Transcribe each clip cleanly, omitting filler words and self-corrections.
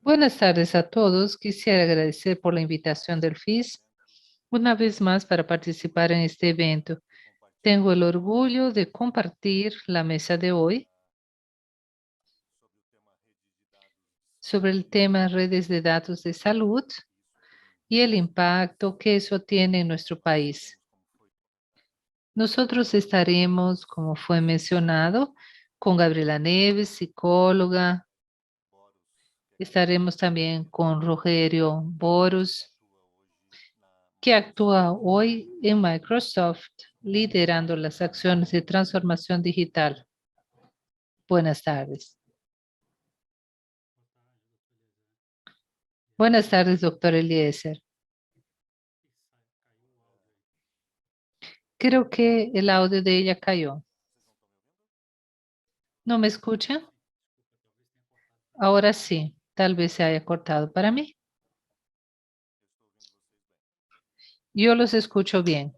Buenas tardes a todos. Quisiera agradecer por la invitación del FIS una vez más para participar en este evento. Tengo el orgullo de compartir la mesa de hoy sobre el tema redes de datos de salud y el impacto que eso tiene en nuestro país. Nosotros estaremos, como fue mencionado, con Gabriela Neves, psicóloga. Estaremos también con Rogerio Boros, que actúa hoy en Microsoft, liderando las acciones de transformación digital. Buenas tardes. Buenas tardes, doctor Eliezer. Creo que el audio de ella cayó. ¿No me escucha? Ahora sí, tal vez se haya cortado para mí. Yo los escucho bien.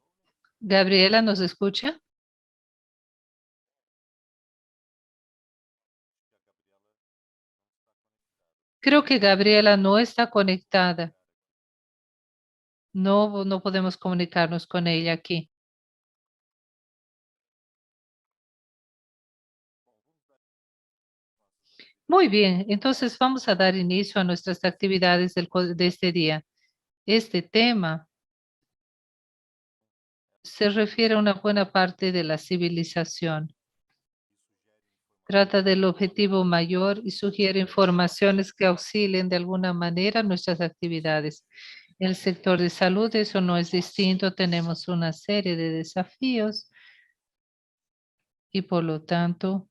Gabriela, ¿nos escucha? Creo que Gabriela no está conectada. No, no podemos comunicarnos con ella aquí. Muy bien, entonces vamos a dar inicio a nuestras actividades de este día. Este tema se refiere a una buena parte de la civilización. Trata del objetivo mayor y sugiere informaciones que auxilien de alguna manera nuestras actividades. En el sector de salud eso no es distinto, tenemos una serie de desafíos y por lo tanto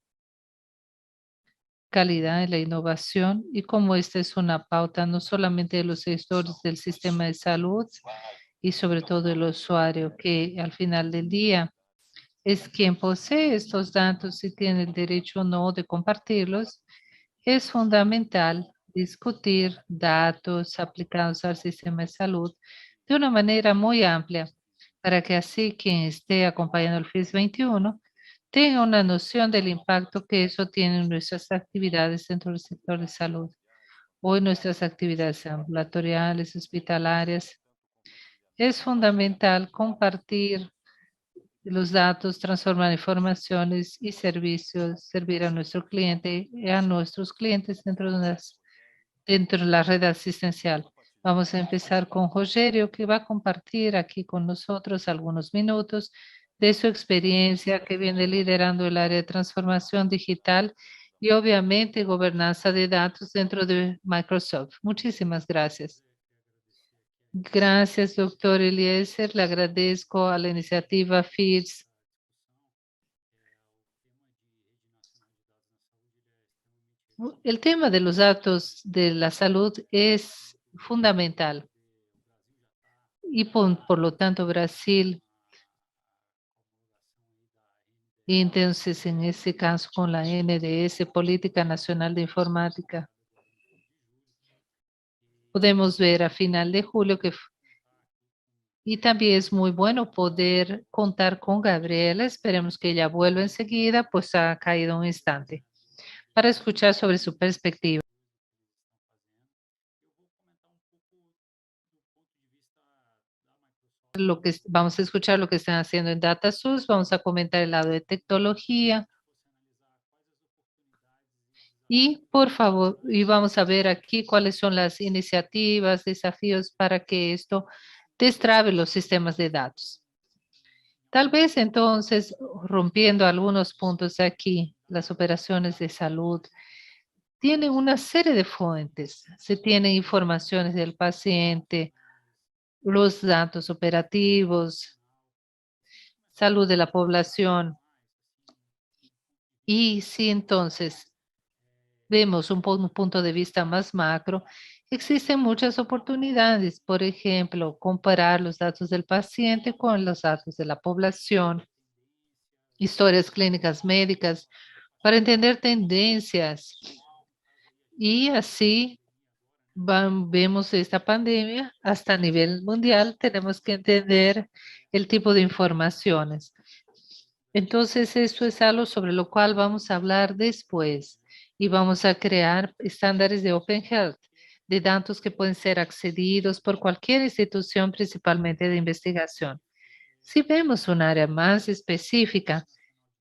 calidad en la innovación y como esta es una pauta no solamente de los sectores del sistema de salud y sobre todo el usuario que al final del día es quien posee estos datos y tiene el derecho o no de compartirlos, es fundamental discutir datos aplicados al sistema de salud de una manera muy amplia para que así quien esté acompañando el FIS 21 tenga una noción del impacto que eso tiene en nuestras actividades dentro del sector de salud. Hoy nuestras actividades ambulatoriales, hospitalarias, es fundamental compartir los datos, transformar informaciones y servicios, servir a nuestro cliente y a nuestros clientes dentro de la red asistencial. Vamos a empezar con Rogerio, que va a compartir aquí con nosotros algunos minutos de su experiencia que viene liderando el área de transformación digital y obviamente gobernanza de datos dentro de Microsoft. Muchísimas gracias. Gracias, doctor Eliezer. Le agradezco a la iniciativa FIDS. El tema de los datos de la salud es fundamental y por lo tanto Brasil, y entonces en este caso con la NDS, Política Nacional de Informática, podemos ver a final de julio y también es muy bueno poder contar con Gabriela, esperemos que ella vuelva enseguida, pues ha caído un instante, para escuchar sobre su perspectiva. Vamos a escuchar lo que están haciendo en DataSUS, vamos a comentar el lado de tecnología y por favor, y vamos a ver aquí cuáles son las iniciativas, desafíos para que esto destrabe los sistemas de datos. Tal vez entonces, rompiendo algunos puntos aquí, las operaciones de salud tienen una serie de fuentes. Se tienen informaciones del paciente, los datos operativos, salud de la población. Y si entonces vemos un punto de vista más macro, existen muchas oportunidades. Por ejemplo, comparar los datos del paciente con los datos de la población, historias clínicas médicas, para entender tendencias. Y así vemos esta pandemia hasta a nivel mundial, tenemos que entender el tipo de informaciones. Entonces, esto es algo sobre lo cual vamos a hablar después. y vamos a crear estándares de Open Health, de datos que pueden ser accedidos por cualquier institución, principalmente de investigación. Si vemos un área más específica,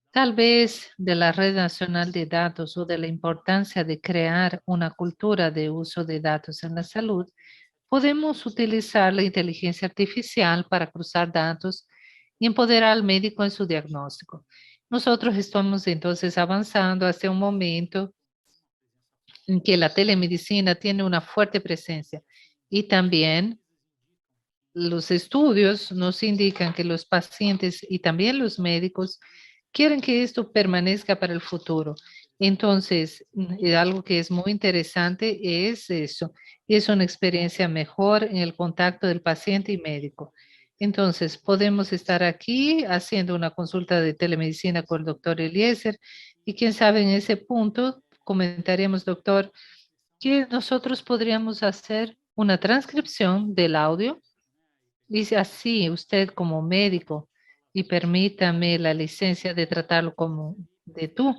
tal vez de la Red Nacional de Datos o de la importancia de crear una cultura de uso de datos en la salud, podemos utilizar la inteligencia artificial para cruzar datos y empoderar al médico en su diagnóstico. Nosotros estamos entonces avanzando hacia un momento en que la telemedicina tiene una fuerte presencia y también los estudios nos indican que los pacientes y también los médicos quieren que esto permanezca para el futuro. Entonces, algo que es muy interesante es eso. Es una experiencia mejor en el contacto del paciente y médico. Entonces, podemos estar aquí haciendo una consulta de telemedicina con el doctor Eliezer y quién sabe en ese punto comentaremos, doctor, que nosotros podríamos hacer una transcripción del audio. Dice así, usted como médico, y permítame la licencia de tratarlo como de tú.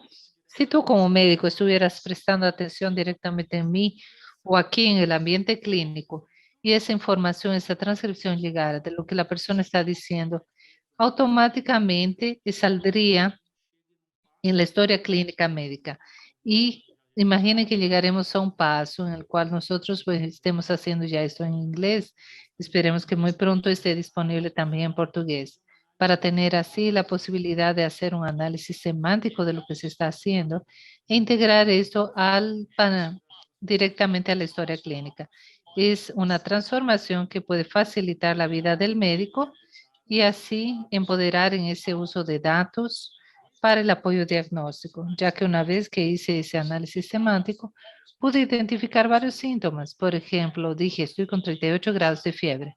Si tú como médico estuvieras prestando atención directamente en mí o aquí en el ambiente clínico y esa información, esa transcripción llegara de lo que la persona está diciendo, automáticamente saldría en la historia clínica médica. Y imaginen que llegaremos a un paso en el cual nosotros pues, estemos haciendo ya esto en inglés. Esperemos que muy pronto esté disponible también en portugués para tener así la posibilidad de hacer un análisis semántico de lo que se está haciendo e integrar esto directamente a la historia clínica. Es una transformación que puede facilitar la vida del médico y así empoderar en ese uso de datos para el apoyo diagnóstico, ya que una vez que hice ese análisis semántico, pude identificar varios síntomas. Por ejemplo, dije, estoy con 38 grados de fiebre.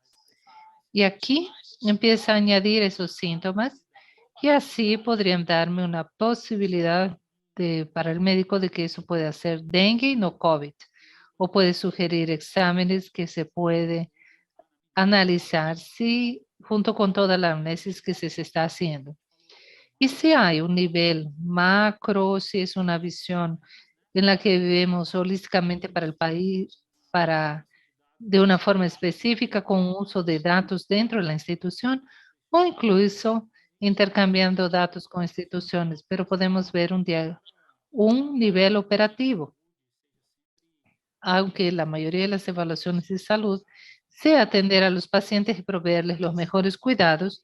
Y aquí empieza a añadir esos síntomas y así podrían darme una posibilidad para el médico de que eso puede ser dengue y no COVID. O puede sugerir exámenes que se puede analizar si junto con toda la análisis que se está haciendo. Y si hay un nivel macro, si es una visión en la que vemos holísticamente para el país, para de una forma específica con uso de datos dentro de la institución o incluso intercambiando datos con instituciones, pero podemos ver un nivel operativo, aunque la mayoría de las evaluaciones de salud sea atender a los pacientes y proveerles los mejores cuidados.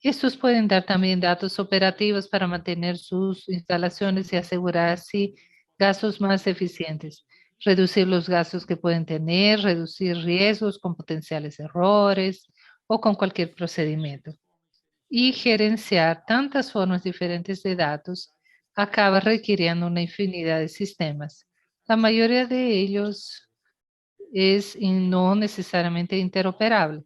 Estos pueden dar también datos operativos para mantener sus instalaciones y asegurar así gastos más eficientes, reducir los gastos que pueden tener, reducir riesgos con potenciales errores o con cualquier procedimiento. Y gerenciar tantas formas diferentes de datos acaba requiriendo una infinidad de sistemas. La mayoría de ellos es no necesariamente interoperable.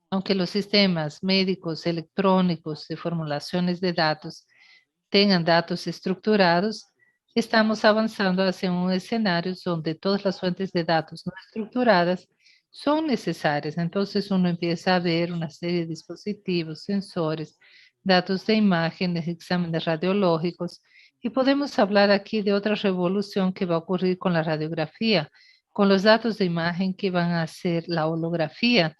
Aunque los sistemas médicos electrónicos de formulaciones de datos tengan datos estructurados, estamos avanzando hacia un escenario donde todas las fuentes de datos no estructuradas son necesarias. Entonces uno empieza a ver una serie de dispositivos, sensores, datos de imágenes, exámenes radiológicos, y podemos hablar aquí de otra revolución que va a ocurrir con la radiografía, con los datos de imagen que van a hacer la holografía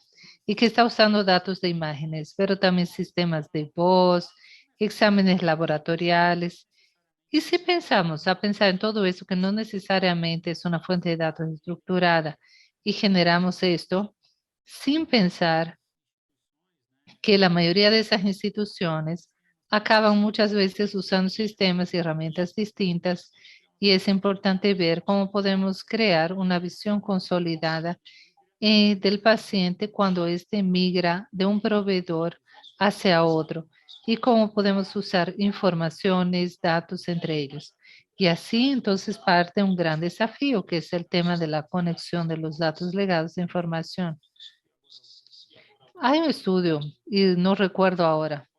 y que está usando datos de imágenes, pero también sistemas de voz, exámenes laboratoriales. Y si pensamos a pensar en todo eso que no necesariamente es una fuente de datos estructurada y generamos esto sin pensar que la mayoría de esas instituciones acaban muchas veces usando sistemas y herramientas distintas y es importante ver cómo podemos crear una visión consolidada del paciente cuando éste migra de un proveedor hacia otro y cómo podemos usar informaciones, datos entre ellos. Y así entonces parte un gran desafío que es el tema de la conexión de los datos legados de información. Hay un estudio, y no recuerdo ahora,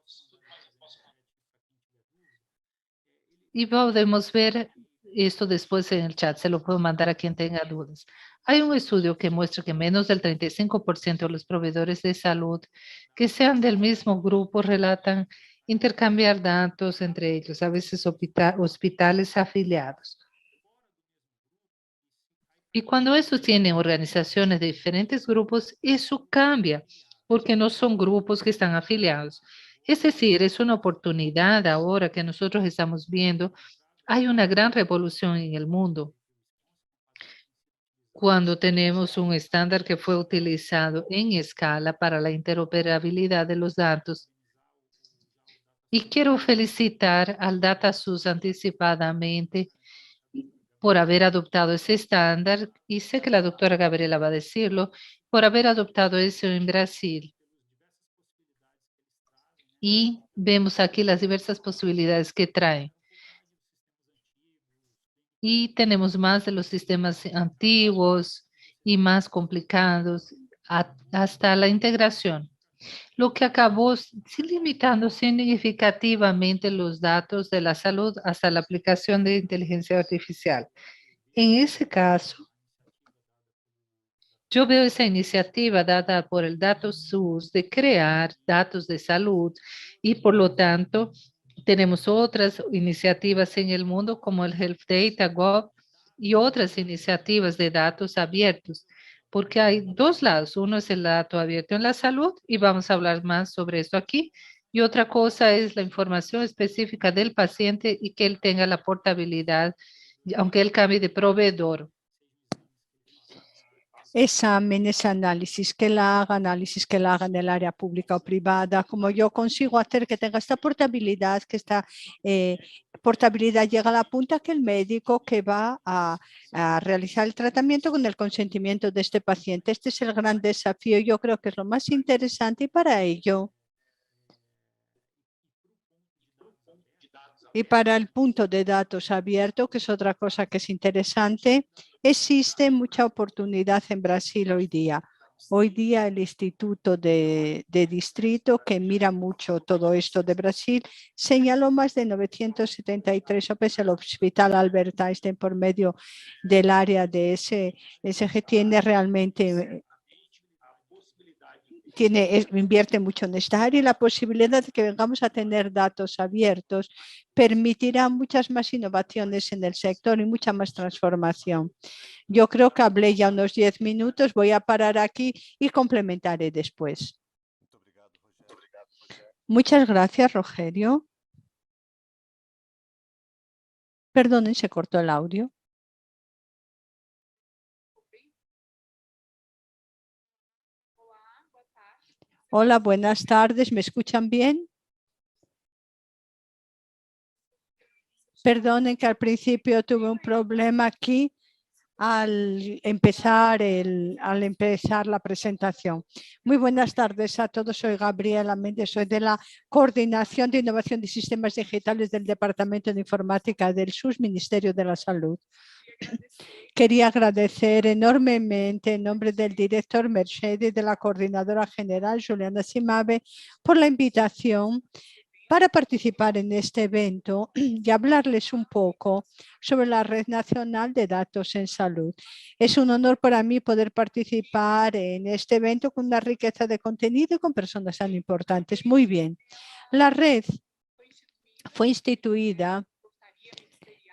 y podemos ver esto después en el chat, se lo puedo mandar a quien tenga dudas. Hay un estudio que muestra que menos del 35% de los proveedores de salud que sean del mismo grupo relatan intercambiar datos entre ellos, a veces hospitales afiliados. Y cuando estos tienen organizaciones de diferentes grupos, eso cambia, porque no son grupos que están afiliados. Es decir, es una oportunidad ahora que nosotros estamos viendo. Hay una gran revolución en el mundo cuando tenemos un estándar que fue utilizado en escala para la interoperabilidad de los datos. Y quiero felicitar al DataSUS anticipadamente por haber adoptado ese estándar, y sé que la doctora Gabriela va a decirlo, por haber adoptado eso en Brasil. Y vemos aquí las diversas posibilidades que trae. Y tenemos más de los sistemas antiguos y más complicados hasta la integración, lo que acabó limitando significativamente los datos de la salud hasta la aplicación de inteligencia artificial. En ese caso, yo veo esa iniciativa dada por el DataSUS de crear datos de salud, y por lo tanto tenemos otras iniciativas en el mundo como el Health Data Gov y otras iniciativas de datos abiertos, porque hay dos lados. Uno es el dato abierto en la salud, y vamos a hablar más sobre esto aquí. Y otra cosa es la información específica del paciente y que él tenga la portabilidad, aunque él cambie de proveedor. Exámenes, análisis que la haga en el área pública o privada, como yo consigo hacer que tenga esta portabilidad, que esta portabilidad llega a la punta que el médico que va a realizar el tratamiento con el consentimiento de este paciente. Este es el gran desafío, yo creo que es lo más interesante, y para ello, y para el punto de datos abierto, que es otra cosa que es interesante, existe mucha oportunidad en Brasil hoy día. Hoy día el Instituto de Distrito, que mira mucho todo esto de Brasil, señaló más de 973 OPs. El Hospital Albert Einstein, por medio del área de SG, tiene realmente invierte mucho en esta área, y la posibilidad de que vengamos a tener datos abiertos permitirá muchas más innovaciones en el sector y mucha más transformación. Yo creo que hablé ya unos 10 minutos, voy a parar aquí y complementaré después. Muchas gracias, Rogerio. Perdonen, se cortó el audio. Hola, buenas tardes. ¿Me escuchan bien? Perdonen que al principio tuve un problema aquí al empezar la presentación. Muy buenas tardes a todos. Soy Gabriela Méndez, soy de la Coordinación de Innovación de Sistemas Digitales del Departamento de Informática del SUS, Ministerio de la Salud. Quería agradecer enormemente en nombre del director Mercedes y de la coordinadora general Juliana Simabe por la invitación para participar en este evento y hablarles un poco sobre la Red Nacional de Datos en Salud. Es un honor para mí poder participar en este evento con una riqueza de contenido y con personas tan importantes. Muy bien, la red fue instituida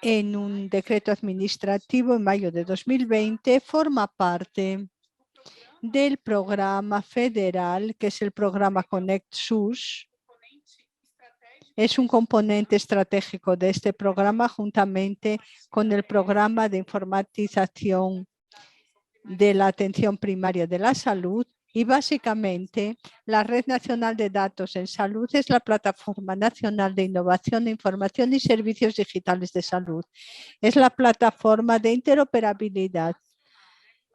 en un decreto administrativo en mayo de 2020, forma parte del programa federal, que es el programa Connect SUS. Es un componente estratégico de este programa, juntamente con el programa de informatización de la atención primaria de la salud. Y básicamente, la Red Nacional de Datos en Salud es la plataforma nacional de innovación de información y servicios digitales de salud. Es la plataforma de interoperabilidad.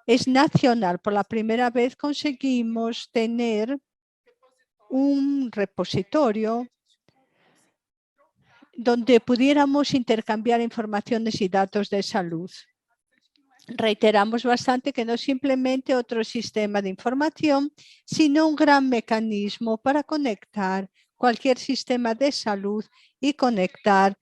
Es nacional. Por la primera vez conseguimos tener un repositorio donde pudiéramos intercambiar informaciones y datos de salud. Reiteramos bastante que no es simplemente otro sistema de información, sino un gran mecanismo para conectar cualquier sistema de salud y conectar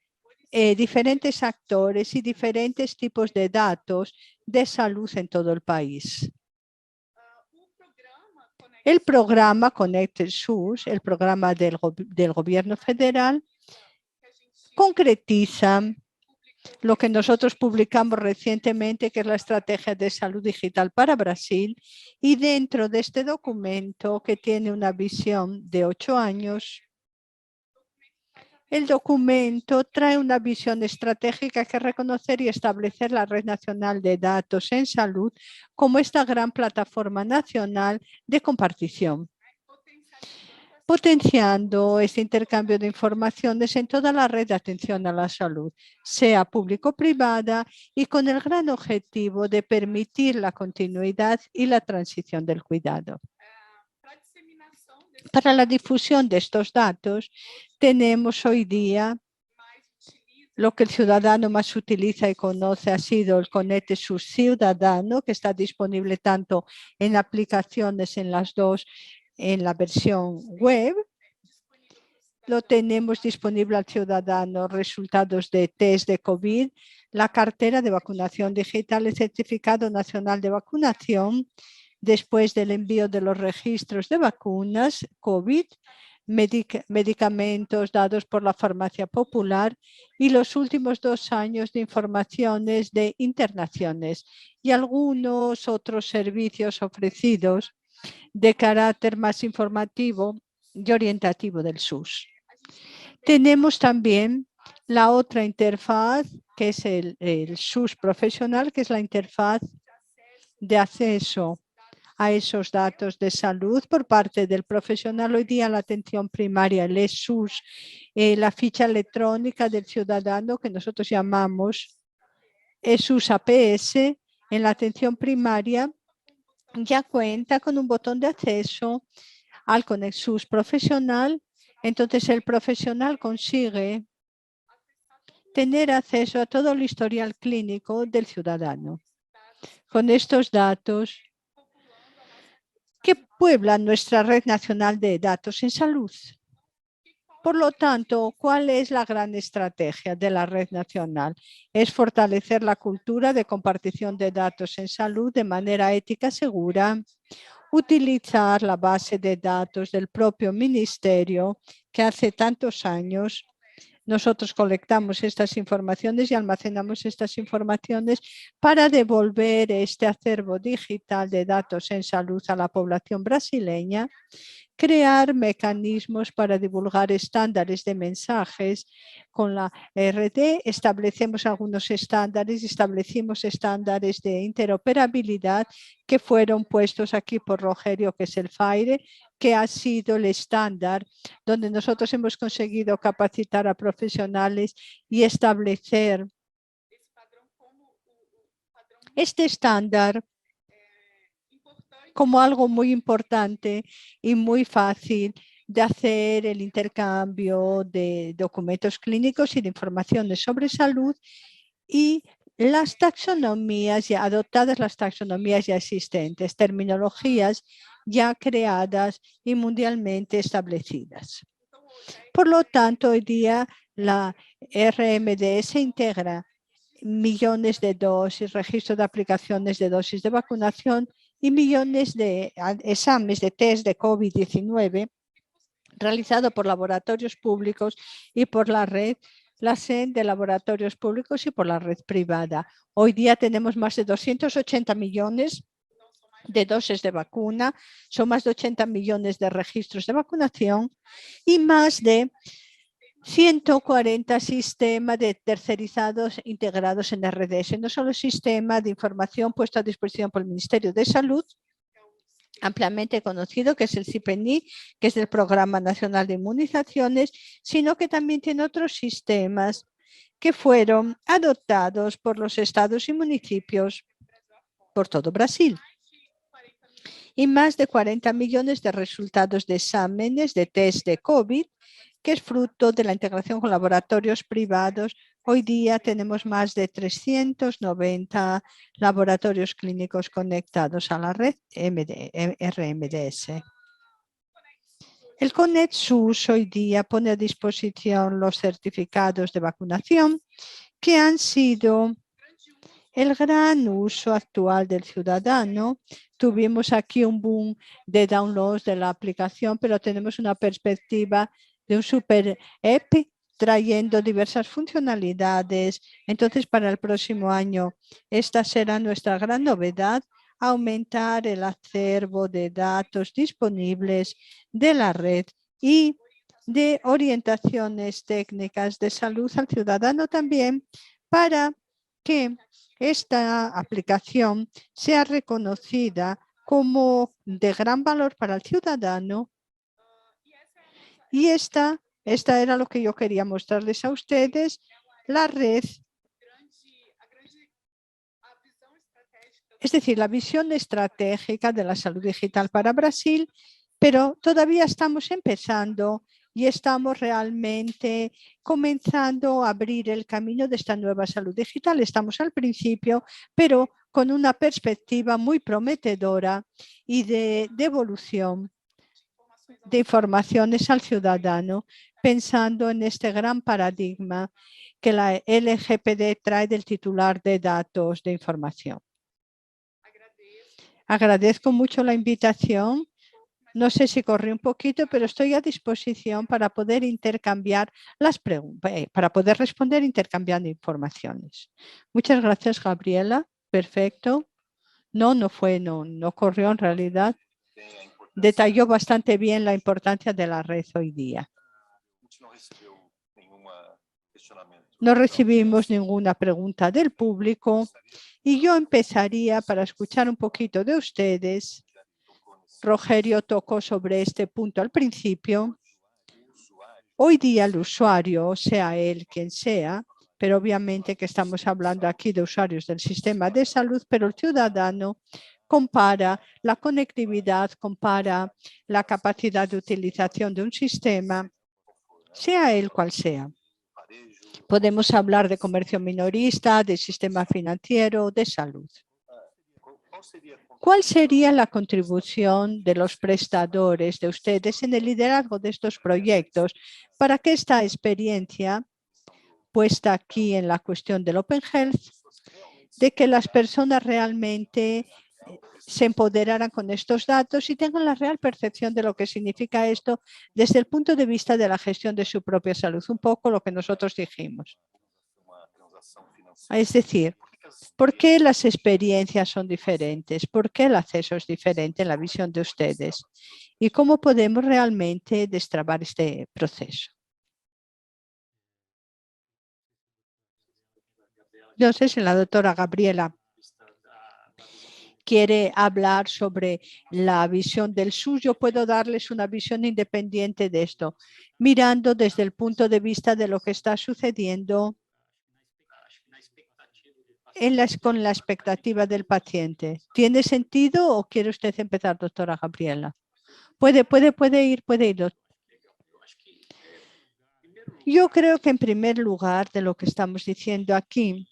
diferentes actores y diferentes tipos de datos de salud en todo el país. El programa Conecte SUS, el programa del gobierno federal, concretiza lo que nosotros publicamos recientemente, que es la Estrategia de Salud Digital para Brasil, y dentro de este documento, que tiene una visión de 8 años, el documento trae una visión estratégica que reconocer y establecer la Red Nacional de Datos en Salud como esta gran plataforma nacional de compartición, potenciando este intercambio de informaciones en toda la red de atención a la salud, sea público-privada, y con el gran objetivo de permitir la continuidad y la transición del cuidado. Para la difusión de estos datos, tenemos hoy día lo que el ciudadano más utiliza y conoce ha sido el Conecte SUS Ciudadano, que está disponible tanto en aplicaciones en las dos, en la versión web. Lo tenemos disponible al ciudadano, resultados de test de COVID, la cartera de vacunación digital, el certificado nacional de vacunación, después del envío de los registros de vacunas COVID, medicamentos dados por la farmacia popular y los últimos 2 años de informaciones de internaciones y algunos otros servicios ofrecidos de carácter más informativo y orientativo del SUS. Tenemos también la otra interfaz, que es el SUS profesional, que es la interfaz de acceso a esos datos de salud por parte del profesional. Hoy día la atención primaria, el SUS, la ficha electrónica del ciudadano, que nosotros llamamos SUS APS, en la atención primaria ya cuenta con un botón de acceso al Conecte SUS profesional. Entonces el profesional consigue tener acceso a todo el historial clínico del ciudadano. Con estos datos que pueblan nuestra red nacional de datos en salud. Por lo tanto, ¿cuál es la gran estrategia de la red nacional? Es fortalecer la cultura de compartición de datos en salud de manera ética segura, utilizar la base de datos del propio ministerio, que hace tantos años nosotros colectamos estas informaciones y almacenamos estas informaciones para devolver este acervo digital de datos en salud a la población brasileña, crear mecanismos para divulgar estándares de mensajes. Con la RD establecemos algunos estándares, establecimos estándares de interoperabilidad que fueron puestos aquí por Rogerio, que es el FAIRE, que ha sido el estándar donde nosotros hemos conseguido capacitar a profesionales y establecer este estándar como algo muy importante y muy fácil de hacer el intercambio de documentos clínicos y de informaciones sobre salud, y las taxonomías ya adoptadas, las taxonomías ya existentes, terminologías ya creadas y mundialmente establecidas. Por lo tanto, hoy día la RMDS integra millones de dosis, registro de aplicaciones de dosis de vacunación y millones de exámenes de test de COVID-19 realizado por laboratorios públicos y por la red de laboratorios públicos y por la red privada. Hoy día tenemos más de 280 millones de dosis de vacuna, son más de 80 millones de registros de vacunación y más de 140 sistemas de tercerizados integrados en RDS, no solo sistema de información puesto a disposición por el Ministerio de Salud, ampliamente conocido, que es el CIPENI, que es el Programa Nacional de Inmunizaciones, sino que también tiene otros sistemas que fueron adoptados por los estados y municipios por todo Brasil. Y más de 40 millones de resultados de exámenes de test de COVID, que es fruto de la integración con laboratorios privados. Hoy día tenemos más de 390 laboratorios clínicos conectados a la red RMDS. El Conecte SUS hoy día pone a disposición los certificados de vacunación que han sido el gran uso actual del ciudadano. Tuvimos aquí un boom de downloads de la aplicación, pero tenemos una perspectiva de un super app trayendo diversas funcionalidades. Entonces, para el próximo año, esta será nuestra gran novedad: aumentar el acervo de datos disponibles de la red y de orientaciones técnicas de salud al ciudadano también, para que esta aplicación sea reconocida como de gran valor para el ciudadano. Y esta era lo que yo quería mostrarles a ustedes, la red. Es decir, la visión estratégica de la salud digital para Brasil, pero todavía estamos empezando y estamos realmente comenzando a abrir el camino de esta nueva salud digital. Estamos al principio, pero con una perspectiva muy prometedora y de devolución de informaciones al ciudadano, pensando en este gran paradigma que la LGPD trae del titular de datos de información. Agradezco mucho la invitación. No sé si corrí un poquito, pero estoy a disposición para poder intercambiar las preguntas, para poder responder intercambiando informaciones. Muchas gracias, Gabriela. Perfecto. No corrió en realidad. Detalló bastante bien la importancia de la red hoy día. No recibimos ninguna pregunta del público y yo empezaría para escuchar un poquito de ustedes. Rogerio tocó sobre este punto al principio. Hoy día el usuario, sea él quien sea, pero obviamente que estamos hablando aquí de usuarios del sistema de salud, pero el ciudadano compara la conectividad, compara la capacidad de utilización de un sistema, sea él cual sea. Podemos hablar de comercio minorista, de sistema financiero, de salud. ¿Cuál sería la contribución de los prestadores de ustedes en el liderazgo de estos proyectos para que esta experiencia puesta aquí en la cuestión del Open Health, de que las personas realmente se empoderaran con estos datos y tengan la real percepción de lo que significa esto desde el punto de vista de la gestión de su propia salud? Un poco lo que nosotros dijimos. Es decir, ¿por qué las experiencias son diferentes? ¿Por qué el acceso es diferente en la visión de ustedes? ¿Y cómo podemos realmente destrabar este proceso? No sé si la doctora Gabriela quiere hablar sobre la visión del suyo. Puedo darles una visión independiente de esto, mirando desde el punto de vista de lo que está sucediendo con la expectativa del paciente. ¿Tiene sentido o quiere usted empezar, doctora Gabriela? Puede ir. Yo creo que en primer lugar de lo que estamos diciendo aquí,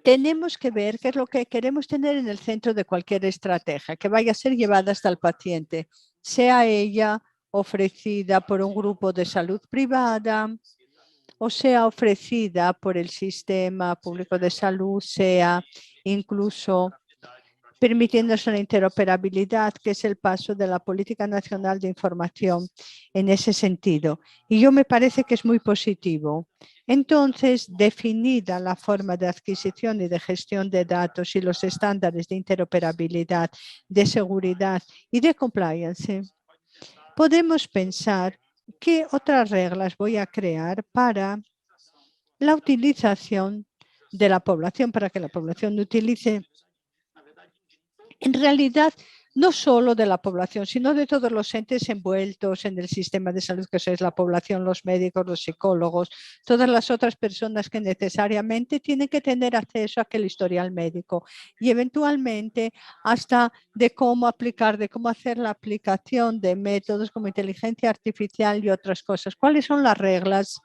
tenemos que ver qué es lo que queremos tener en el centro de cualquier estrategia que vaya a ser llevada hasta el paciente, sea ella ofrecida por un grupo de salud privada o sea ofrecida por el sistema público de salud, sea incluso permitiéndose la interoperabilidad, que es el paso de la Política Nacional de Información en ese sentido. Y yo me parece que es muy positivo. Entonces, definida la forma de adquisición y de gestión de datos y los estándares de interoperabilidad, de seguridad y de compliance, podemos pensar qué otras reglas voy a crear para la utilización de la población, para que la población utilice en realidad no solo de la población, sino de todos los entes envueltos en el sistema de salud, que es la población, los médicos, los psicólogos, todas las otras personas que necesariamente tienen que tener acceso a aquel historial médico y eventualmente hasta de cómo aplicar, de cómo hacer la aplicación de métodos como inteligencia artificial y otras cosas. ¿Cuáles son las reglas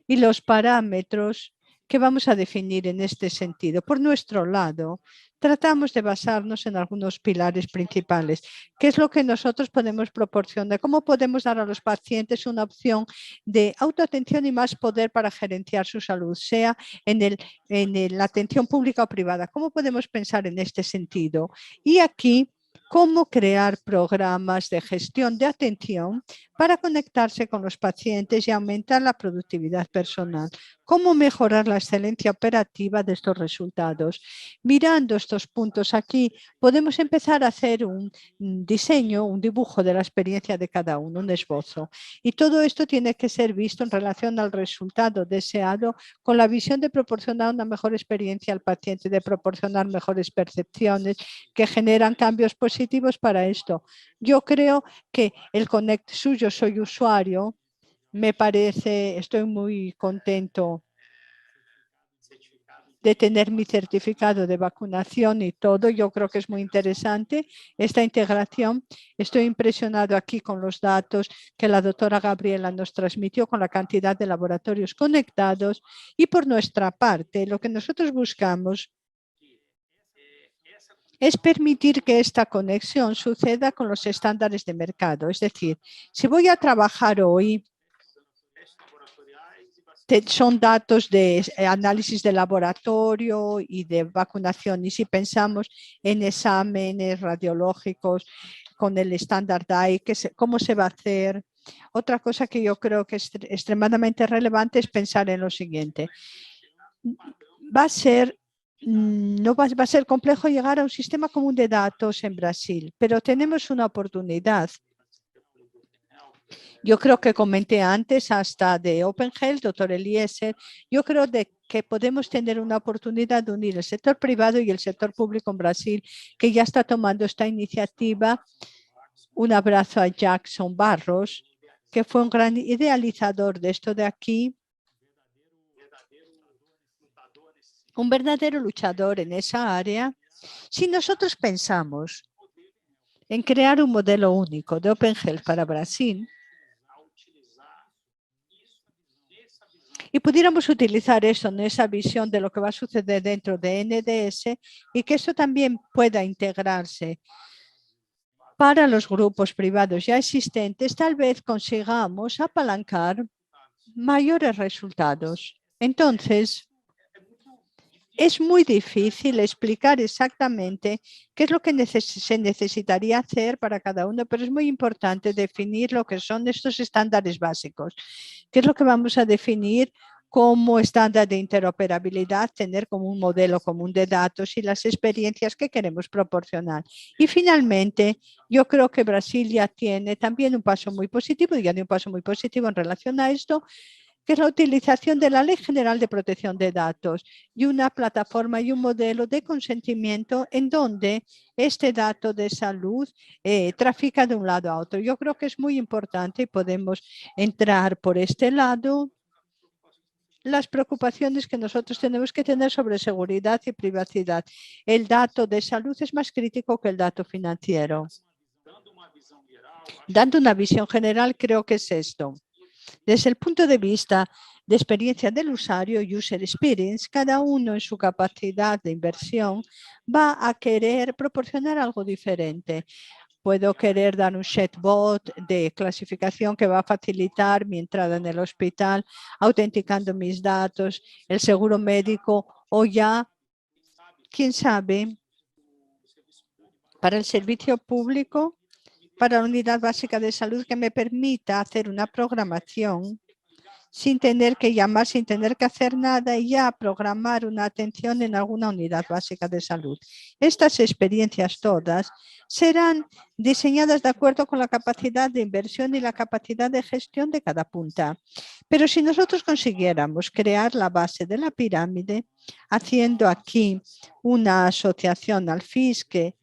y los parámetros ¿Qué vamos a definir en este sentido? Por nuestro lado, tratamos de basarnos en algunos pilares principales. ¿Qué es lo que nosotros podemos proporcionar? ¿Cómo podemos dar a los pacientes una opción de autoatención y más poder para gerenciar su salud, sea en la atención pública o privada? ¿Cómo podemos pensar en este sentido? Y aquí, cómo crear programas de gestión de atención para conectarse con los pacientes y aumentar la productividad personal. ¿Cómo mejorar la excelencia operativa de estos resultados? Mirando estos puntos aquí, podemos empezar a hacer un diseño, un dibujo de la experiencia de cada uno, un esbozo. Y todo esto tiene que ser visto en relación al resultado deseado con la visión de proporcionar una mejor experiencia al paciente, de proporcionar mejores percepciones que generan cambios positivos para esto. Yo creo que el Connect suyo, soy usuario, me parece, estoy muy contento de tener mi certificado de vacunación y todo. Yo creo que es muy interesante esta integración. Estoy impresionado aquí con los datos que la doctora Gabriela nos transmitió, con la cantidad de laboratorios conectados. Y por nuestra parte, lo que nosotros buscamos es permitir que esta conexión suceda con los estándares de mercado. Es decir, si voy a trabajar hoy, son datos de análisis de laboratorio y de vacunación. Y si pensamos en exámenes radiológicos con el estándar DAI, ¿cómo se va a hacer? Otra cosa que yo creo que es extremadamente relevante es pensar en lo siguiente. No va a ser complejo llegar a un sistema común de datos en Brasil, pero tenemos una oportunidad. Yo creo que comenté antes hasta de Open Health, doctor Eliezer, yo creo que podemos tener una oportunidad de unir el sector privado y el sector público en Brasil, que ya está tomando esta iniciativa. Un abrazo a Jackson Barros, que fue un gran idealizador de esto de aquí, un verdadero luchador en esa área. Si nosotros pensamos en crear un modelo único de Open Health para Brasil, y pudiéramos utilizar eso en esa visión de lo que va a suceder dentro de NDS y que eso también pueda integrarse para los grupos privados ya existentes, tal vez consigamos apalancar mayores resultados. Entonces, es muy difícil explicar exactamente qué es lo que se necesitaría hacer para cada uno, pero es muy importante definir lo que son estos estándares básicos. ¿Qué es lo que vamos a definir como estándar de interoperabilidad, tener como un modelo común de datos y las experiencias que queremos proporcionar? Y finalmente, yo creo que Brasil ya tiene también un paso muy positivo, ya de un paso muy positivo en relación a esto, que es la utilización de la Ley General de Protección de Datos y una plataforma y un modelo de consentimiento en donde este dato de salud trafica de un lado a otro. Yo creo que es muy importante y podemos entrar por este lado. Las preocupaciones que nosotros tenemos que tener sobre seguridad y privacidad. El dato de salud es más crítico que el dato financiero. Dando una visión general, creo que es esto. Desde el punto de vista de experiencia del usuario, user experience, cada uno en su capacidad de inversión va a querer proporcionar algo diferente. Puedo querer dar un chatbot de clasificación que va a facilitar mi entrada en el hospital, autenticando mis datos, el seguro médico o ya, quién sabe, para el servicio público, para la unidad básica de salud que me permita hacer una programación sin tener que llamar, sin tener que hacer nada y ya programar una atención en alguna unidad básica de salud. Estas experiencias todas serán diseñadas de acuerdo con la capacidad de inversión y la capacidad de gestión de cada punta. Pero si nosotros consiguiéramos crear la base de la pirámide, haciendo aquí una asociación al FIS que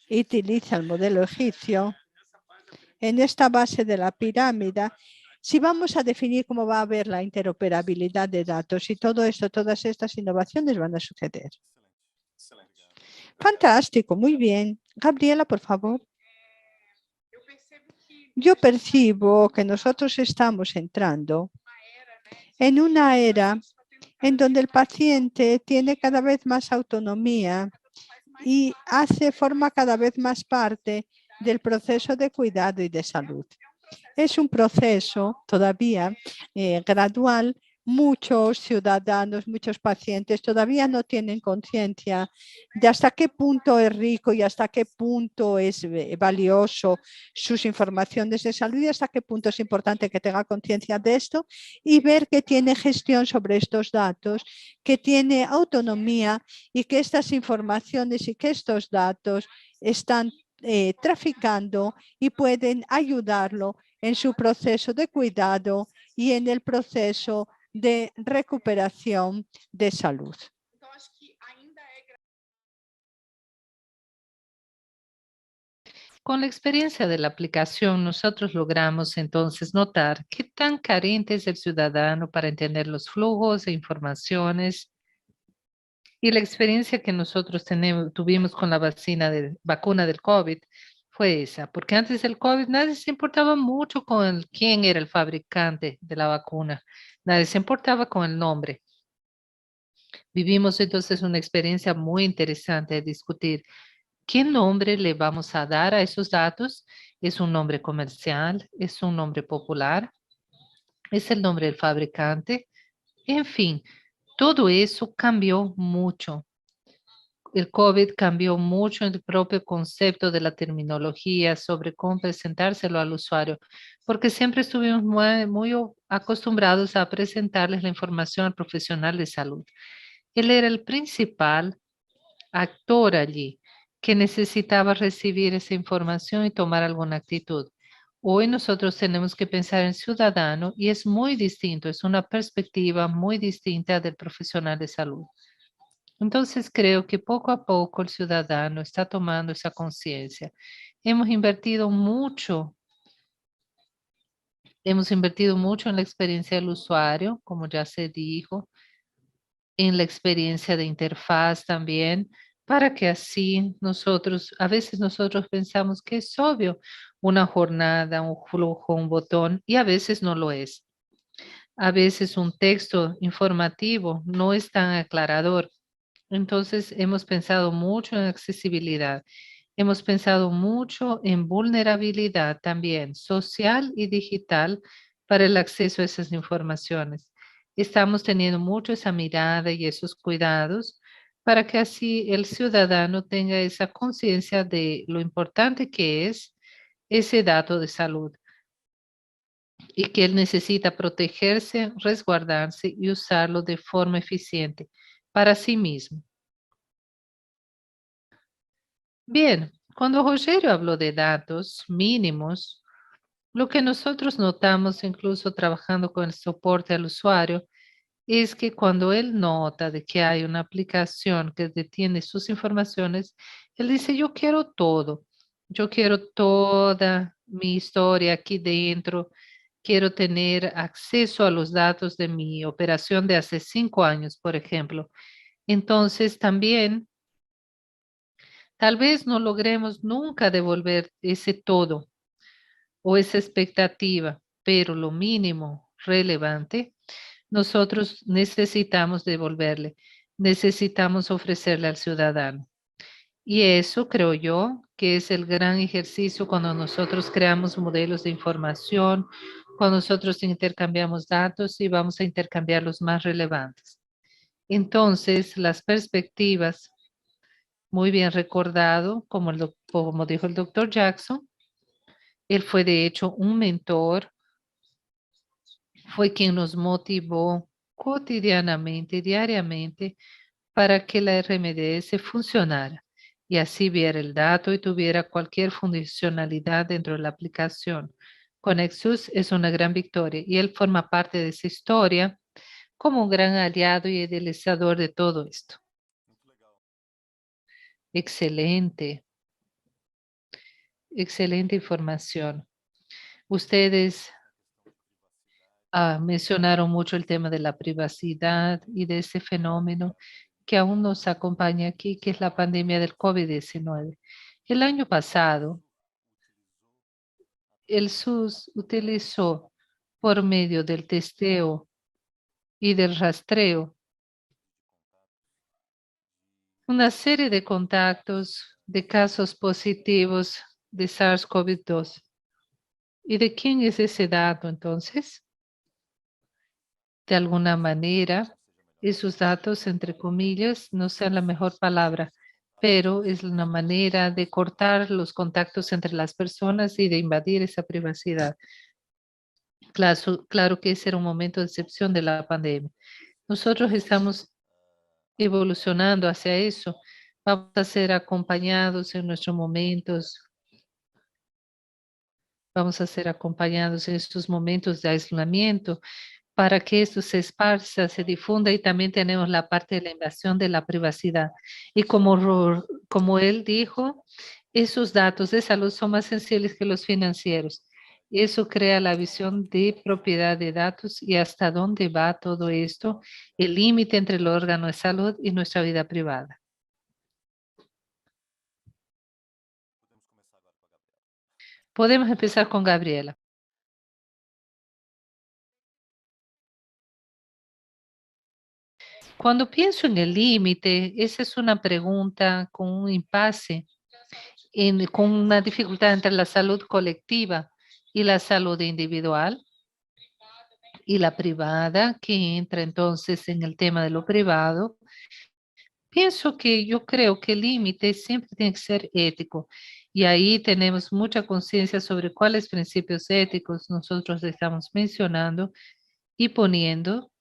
utiliza el modelo egipcio, en esta base de la pirámide, si vamos a definir cómo va a haber la interoperabilidad de datos y todo esto, todas estas innovaciones van a suceder. Fantástico, muy bien. Gabriela, por favor. Yo percibo que nosotros estamos entrando en una era en donde el paciente tiene cada vez más autonomía y forma cada vez más parte del proceso de cuidado y de salud. Es un proceso todavía gradual. Muchos ciudadanos, muchos pacientes todavía no tienen conciencia de hasta qué punto es rico y hasta qué punto es valioso sus informaciones de salud y hasta qué punto es importante que tenga conciencia de esto y ver que tiene gestión sobre estos datos, que tiene autonomía y que estas informaciones y que estos datos están traficando y pueden ayudarlo en su proceso de cuidado y en el proceso de recuperación de salud. Con la experiencia de la aplicación, nosotros logramos entonces notar qué tan carente es el ciudadano para entender los flujos e informaciones. Y la experiencia que nosotros tuvimos con la vacuna del COVID fue esa, porque antes del COVID nadie se importaba mucho con quién era el fabricante de la vacuna, nadie se importaba con el nombre. Vivimos entonces una experiencia muy interesante de discutir qué nombre le vamos a dar a esos datos. ¿Es un nombre comercial? ¿Es un nombre popular? ¿Es el nombre del fabricante? En fin, todo eso cambió mucho. El COVID cambió mucho el propio concepto de la terminología sobre cómo presentárselo al usuario, porque siempre estuvimos muy acostumbrados a presentarles la información al profesional de salud. Él era el principal actor allí que necesitaba recibir esa información y tomar alguna actitud. Hoy nosotros tenemos que pensar en ciudadano y es muy distinto, es una perspectiva muy distinta del profesional de salud. Entonces creo que poco a poco el ciudadano está tomando esa conciencia. Hemos invertido mucho en la experiencia del usuario, como ya se dijo, en la experiencia de interfaz también, para que así a veces nosotros pensamos que es obvio una jornada, un flujo, un botón, y a veces no lo es. A veces un texto informativo no es tan aclarador. Entonces, hemos pensado mucho en accesibilidad. Hemos pensado mucho en vulnerabilidad también, social y digital, para el acceso a esas informaciones. Estamos teniendo mucho esa mirada y esos cuidados para que así el ciudadano tenga esa conciencia de lo importante que es ese dato de salud y que él necesita protegerse, resguardarse y usarlo de forma eficiente para sí mismo. Bien, cuando Rogerio habló de datos mínimos, lo que nosotros notamos incluso trabajando con el soporte al usuario es que cuando él nota de que hay una aplicación que detiene sus informaciones, él dice, yo quiero toda mi historia aquí dentro, quiero tener acceso a los datos de mi operación de hace 5 años, por ejemplo. Entonces también tal vez no logremos nunca devolver ese todo o esa expectativa, pero lo mínimo relevante, nosotros necesitamos devolverle, necesitamos ofrecerle al ciudadano. Y eso creo yo que es el gran ejercicio cuando nosotros creamos modelos de información, cuando nosotros intercambiamos datos y vamos a intercambiar los más relevantes. Entonces, las perspectivas, muy bien recordado, como dijo el doctor Jackson, él fue de hecho un mentor, fue quien nos motivó cotidianamente, diariamente, para que la RMDS funcionara y así viera el dato y tuviera cualquier funcionalidad dentro de la aplicación. Conexus es una gran victoria y él forma parte de esa historia como un gran aliado y idealizador de todo esto. Excelente, excelente información. Ustedes mencionaron mucho el tema de la privacidad y de ese fenómeno que aún nos acompaña aquí, que es la pandemia del COVID-19. El año pasado, el SUS utilizó por medio del testeo y del rastreo una serie de contactos de casos positivos de SARS-CoV-2. ¿Y de quién es ese dato entonces? De alguna manera, esos datos, entre comillas, no sean la mejor palabra, pero es una manera de cortar los contactos entre las personas y de invadir esa privacidad. Claro que ese era un momento de excepción de la pandemia. Nosotros estamos evolucionando hacia eso. Vamos a ser acompañados en nuestros momentos, vamos a ser acompañados en estos momentos de aislamiento para que esto se esparza, se difunda y también tenemos la parte de la invasión de la privacidad. Y como él dijo, esos datos de salud son más sensibles que los financieros. Y eso crea la visión de propiedad de datos y hasta dónde va todo esto, el límite entre el órgano de salud y nuestra vida privada. Podemos empezar con Gabriela. Cuando pienso en el límite, esa es una pregunta con un impasse, con una dificultad entre la salud colectiva y la salud individual y la privada, que entra entonces en el tema de lo privado. Pienso que yo creo que el límite siempre tiene que ser ético y ahí tenemos mucha conciencia sobre cuáles principios éticos nosotros estamos mencionando y poniendo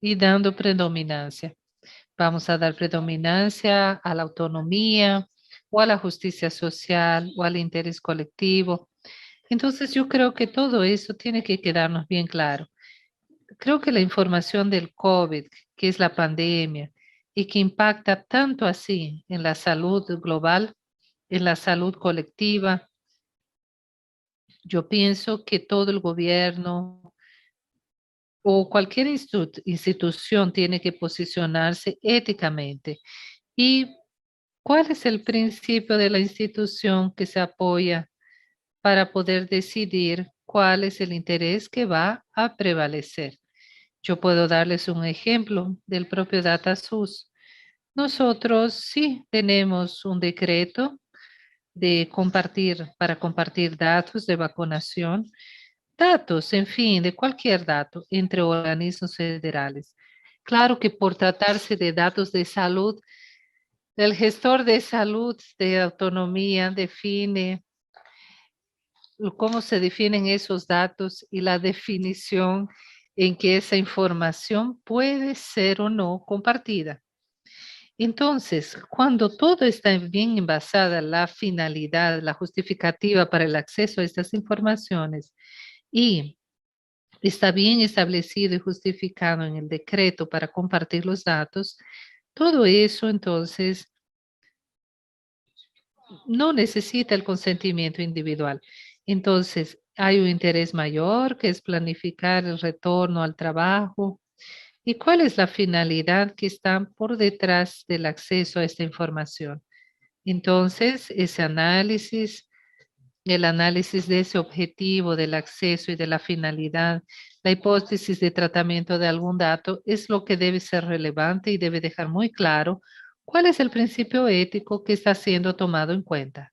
y dando predominancia. Vamos a dar predominancia a la autonomía o a la justicia social o al interés colectivo. Entonces yo creo que todo eso tiene que quedarnos bien claro. Creo que la información del COVID, que es la pandemia y que impacta tanto así en la salud global, en la salud colectiva, yo pienso que todo el gobierno o cualquier institución tiene que posicionarse éticamente. ¿Y cuál es el principio de la institución que se apoya para poder decidir cuál es el interés que va a prevalecer? Yo puedo darles un ejemplo del propio DataSUS. Nosotros sí tenemos un decreto de compartir, para compartir datos de vacunación, datos, en fin, de cualquier dato entre organismos federales. Claro que por tratarse de datos de salud, el gestor de salud de autonomía define cómo se definen esos datos y la definición en que esa información puede ser o no compartida. Entonces, cuando todo está bien envasada, la finalidad, la justificativa para el acceso a estas informaciones y está bien establecido y justificado en el decreto para compartir los datos, todo eso entonces no necesita el consentimiento individual. Entonces, hay un interés mayor que es planificar el retorno al trabajo. ¿Y cuál es la finalidad que está por detrás del acceso a esta información? Entonces, ese análisis, el análisis de ese objetivo del acceso y de la finalidad, la hipótesis de tratamiento de algún dato es lo que debe ser relevante y debe dejar muy claro cuál es el principio ético que está siendo tomado en cuenta.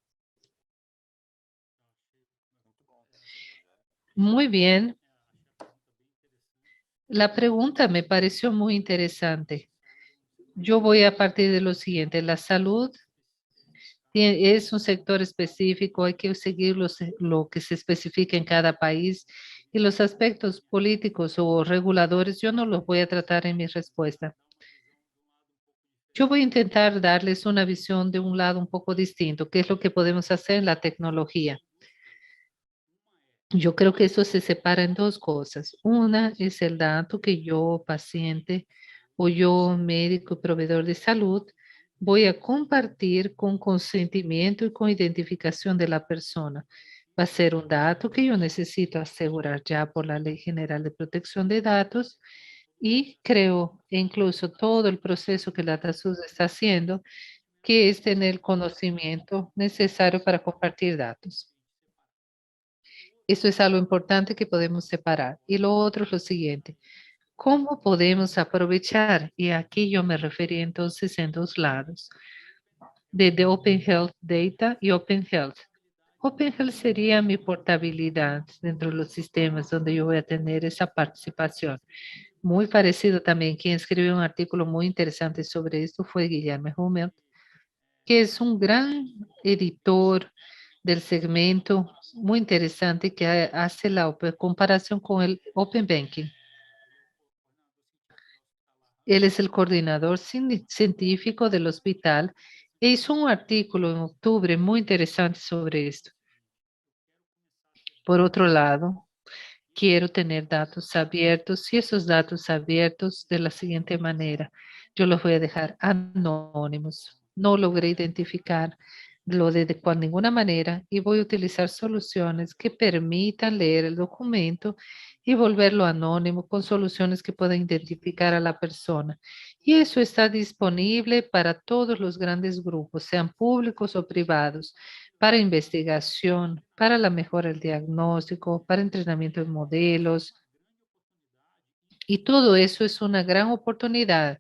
Muy bien. La pregunta me pareció muy interesante. Yo voy a partir de lo siguiente. La salud es un sector específico, hay que seguir lo que se especifica en cada país y los aspectos políticos o reguladores yo no los voy a tratar en mi respuesta. Yo voy a intentar darles una visión de un lado un poco distinto, qué es lo que podemos hacer en la tecnología. Yo creo que eso se separa en dos cosas. Una es el dato que yo, paciente, o yo, médico y proveedor de salud, voy a compartir con consentimiento y con identificación de la persona. Va a ser un dato que yo necesito asegurar ya por la Ley General de Protección de Datos y creo incluso todo el proceso que la DASUS está haciendo, que es tener el conocimiento necesario para compartir datos. Eso es algo importante que podemos separar. Y lo otro es lo siguiente. ¿Cómo podemos aprovechar? Y aquí yo me refería entonces en dos lados, de Open Health Data y Open Health. Open Health sería mi portabilidad dentro de los sistemas donde yo voy a tener esa participación. Muy parecido también, quien escribió un artículo muy interesante sobre esto fue Guillermo Hummel, que es un gran editor del segmento, muy interesante, que hace la comparación con el Open Banking. Él es el coordinador científico del hospital e hizo un artículo en octubre muy interesante sobre esto. Por otro lado, quiero tener datos abiertos y esos datos abiertos de la siguiente manera. Yo los voy a dejar anónimos. No logré identificar lo de ninguna manera y voy a utilizar soluciones que permitan leer el documento y volverlo anónimo con soluciones que puedan identificar a la persona. Y eso está disponible para todos los grandes grupos, sean públicos o privados, para investigación, para la mejora del diagnóstico, para entrenamiento de modelos. Y todo eso es una gran oportunidad,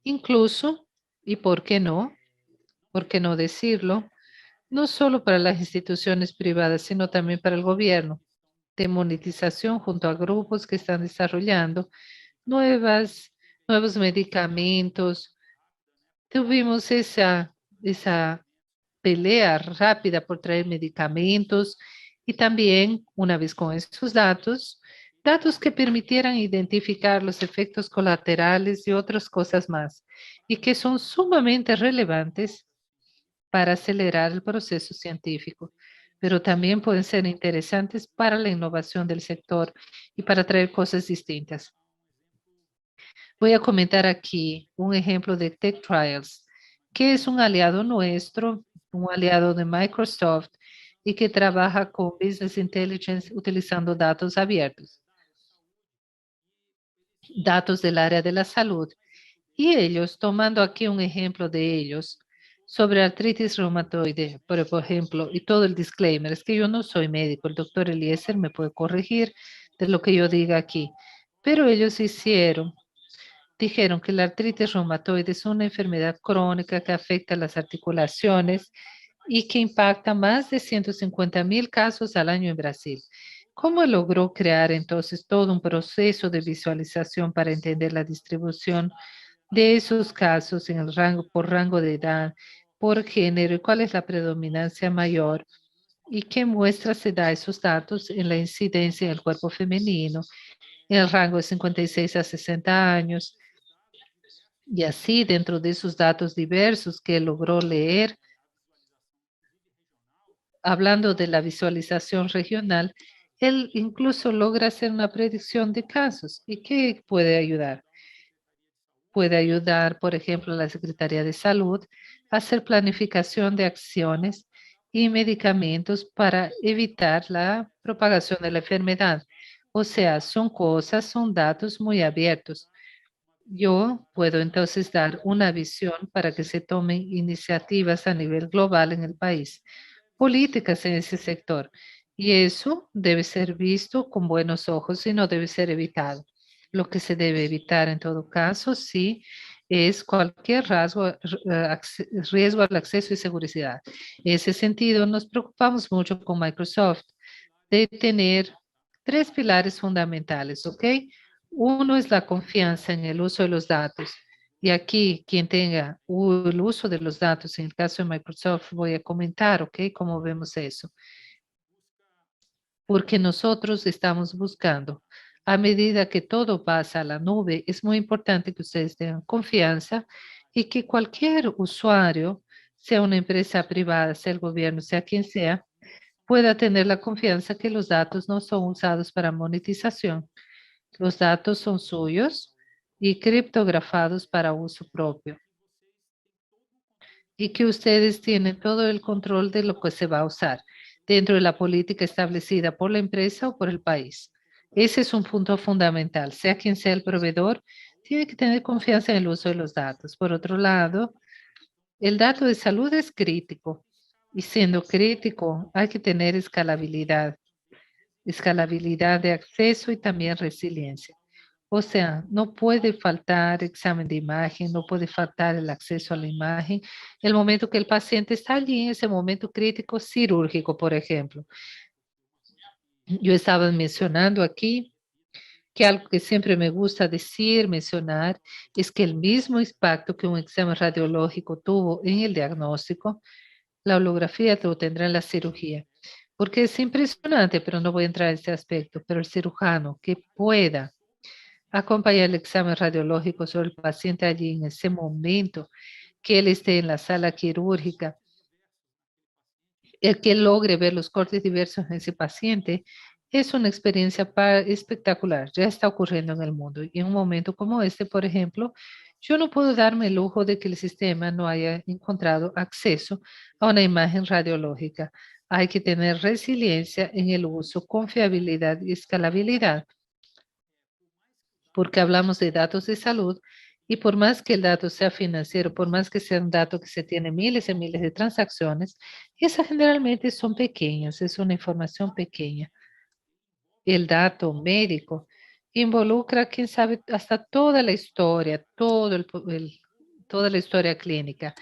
incluso, y por qué no decirlo, no solo para las instituciones privadas, sino también para el gobierno, de monetización junto a grupos que están desarrollando nuevos medicamentos. Tuvimos esa pelea rápida por traer medicamentos y también, una vez con esos datos que permitieran identificar los efectos colaterales y otras cosas más, y que son sumamente relevantes para acelerar el proceso científico, pero también pueden ser interesantes para la innovación del sector y para traer cosas distintas. Voy a comentar aquí un ejemplo de Tech Trials, que es un aliado nuestro, un aliado de Microsoft y que trabaja con Business Intelligence utilizando datos abiertos, datos del área de la salud. Y ellos, tomando aquí un ejemplo de ellos, sobre artritis reumatoide, por ejemplo, y todo el disclaimer, es que yo no soy médico, el doctor Eliezer me puede corregir de lo que yo diga aquí, pero ellos dijeron que la artritis reumatoide es una enfermedad crónica que afecta las articulaciones y que impacta más de 150,000 casos al año en Brasil. ¿Cómo logró crear entonces todo un proceso de visualización para entender la distribución de esos casos en el rango, por rango de edad, por género y cuál es la predominancia mayor? ¿Y qué muestra se da esos datos en la incidencia en el cuerpo femenino, en el rango de 56 a 60 años? Y así, dentro de esos datos diversos que logró leer, hablando de la visualización regional, él incluso logra hacer una predicción de casos. ¿Y qué puede ayudar? Puede ayudar, por ejemplo, a la Secretaría de Salud a hacer planificación de acciones y medicamentos para evitar la propagación de la enfermedad. O sea, son datos muy abiertos. Yo puedo entonces dar una visión para que se tomen iniciativas a nivel global en el país, políticas en ese sector. Y eso debe ser visto con buenos ojos y no debe ser evitado. Lo que se debe evitar en todo caso, sí, es cualquier riesgo al acceso y seguridad. En ese sentido, nos preocupamos mucho con Microsoft de tener tres pilares fundamentales, ¿ok? Uno es la confianza en el uso de los datos. Y aquí, quien tenga el uso de los datos, en el caso de Microsoft, voy a comentar, ¿ok? ¿Cómo vemos eso? Porque nosotros estamos buscando, a medida que todo pasa a la nube, es muy importante que ustedes tengan confianza y que cualquier usuario, sea una empresa privada, sea el gobierno, sea quien sea, pueda tener la confianza que los datos no son usados para monetización. Los datos son suyos y criptografados para uso propio. Y que ustedes tienen todo el control de lo que se va a usar dentro de la política establecida por la empresa o por el país. Ese es un punto fundamental. Sea quien sea el proveedor, tiene que tener confianza en el uso de los datos. Por otro lado, el dato de salud es crítico. Y siendo crítico, hay que tener escalabilidad de acceso y también resiliencia. O sea, no puede faltar examen de imagen, no puede faltar el acceso a la imagen. El momento que el paciente está allí, en ese momento crítico cirúrgico, por ejemplo. Yo estaba mencionando aquí que algo que siempre me gusta decir, mencionar, es que el mismo impacto que un examen radiológico tuvo en el diagnóstico, la holografía lo tendrá en la cirugía. Porque es impresionante, pero no voy a entrar en este aspecto, pero el cirujano que pueda acompañar el examen radiológico sobre el paciente allí en ese momento que él esté en la sala quirúrgica, el que logre ver los cortes diversos en ese paciente, es una experiencia espectacular. Ya está ocurriendo en el mundo. Y en un momento como este, por ejemplo, yo no puedo darme el lujo de que el sistema no haya encontrado acceso a una imagen radiológica. Hay que tener resiliencia en el uso, confiabilidad y escalabilidad, porque hablamos de datos de salud y por más que el dato sea financiero, por más que sea un dato que se tiene miles y miles de transacciones, esas generalmente son pequeñas, es una información pequeña. El dato médico involucra, quién sabe, hasta toda la historia, toda la historia clínica.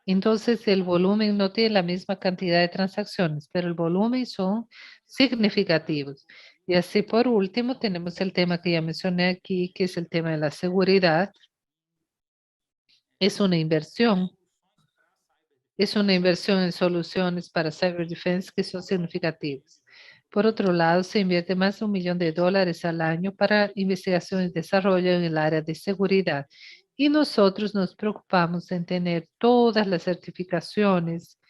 Entonces, el volumen no tiene la misma cantidad de transacciones, pero el volumen son significativos. Y así, por último, tenemos el tema que ya mencioné aquí, que es el tema de la seguridad. Es una inversión. Es una inversión en soluciones para cyber defense que son significativas. Por otro lado, se invierte más de $1 millón al año para investigación y desarrollo en el área de seguridad. Y nosotros nos preocupamos en tener todas las certificaciones